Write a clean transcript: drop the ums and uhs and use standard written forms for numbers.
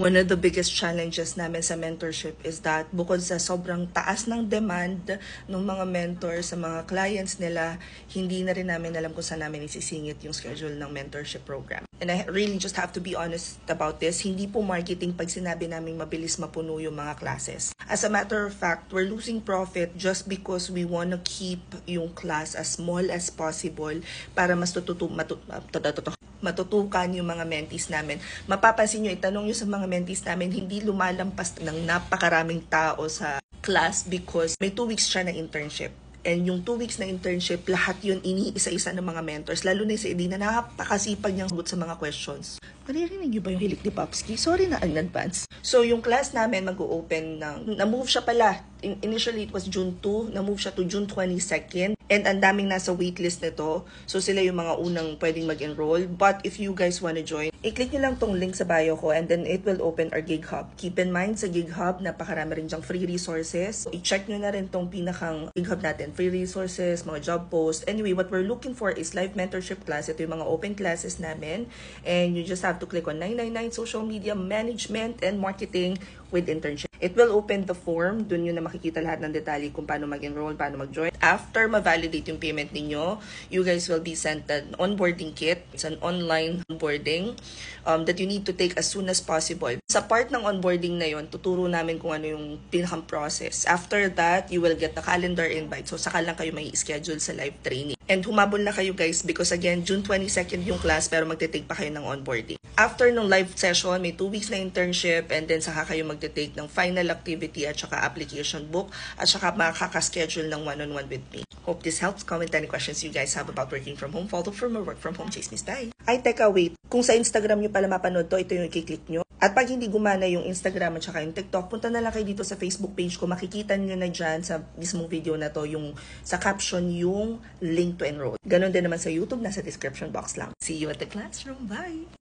One of the biggest challenges namin sa mentorship is that bukod sa sobrang taas ng demand ng mga mentors sa mga clients nila, hindi na rin namin alam kung saan namin isisingit yung schedule ng mentorship program. And I really just have to be honest about this. Hindi po marketing pag sinabi namin mabilis mapuno yung mga classes. As a matter of fact, we're losing profit just because we wanna keep yung class as small as possible para mas matutukan yung mga mentees namin. Mapapansin nyo, itanong nyo sa mga mentees namin, hindi lumalampas ng napakaraming tao sa class because may 2 weeks siya na internship. And yung 2 weeks na internship, lahat yun iniisa-isa ng mga mentors. Lalo na si Edina, napakasipag niyang sagot sa mga questions. Maririnig niyo ba yung hilik ni Popski? Sorry na in advance. So yung class namin mag-o-open ng, na-move siya pala. Initially it was June 2, na-move siya to June 22nd. And ang daming nasa waitlist nito. So sila yung mga unang pwedeng mag-enroll. But if you guys wanna join, i-click nyo lang tong link sa bio ko and then it will open our Gig Hub. Keep in mind sa Gig Hub, napakarami rin dyang free resources. So, i-check nyo na rin tong pinakang Gig Hub natin. Free resources, mga job posts. Anyway, what we're looking for is live mentorship class. Ito yung mga open classes namin. And you just have to click on 999 Social Media Management and Marketing with Internship. It will open the form. Doon nyo na makikita lahat ng detalye kung paano mag-enroll, paano mag-join. After ma-validate yung payment ninyo, you guys will be sent an onboarding kit. It's an online onboarding that you need to take as soon as possible. Sa part ng onboarding na yon, tuturo namin kung ano yung pinakang process. After that, you will get the calendar invite. So, saka lang kayo may schedule sa live training. And humabol na kayo guys because again, June 22nd yung class pero magte-take pa kayo ng onboarding. After nung live session, may 2 weeks na internship and then saka kayo magte-take ng final activity at saka application book at saka makaka-schedule ng one-on-one with me. Hope this helps. Comment any questions you guys have about working from home. Follow for more work from home. Chase Miss Bye. Ay, teka, wait. Kung sa Instagram nyo pala mapanood to, ito yung i-click nyo. At pag hindi gumana yung Instagram at saka yung TikTok, punta na lang kayo dito sa Facebook page ko. Makikita nyo na dyan sa mismong video na to, yung sa caption, yung link to enroll. Ganon din naman sa YouTube, nasa description box lang. See you at the classroom. Bye!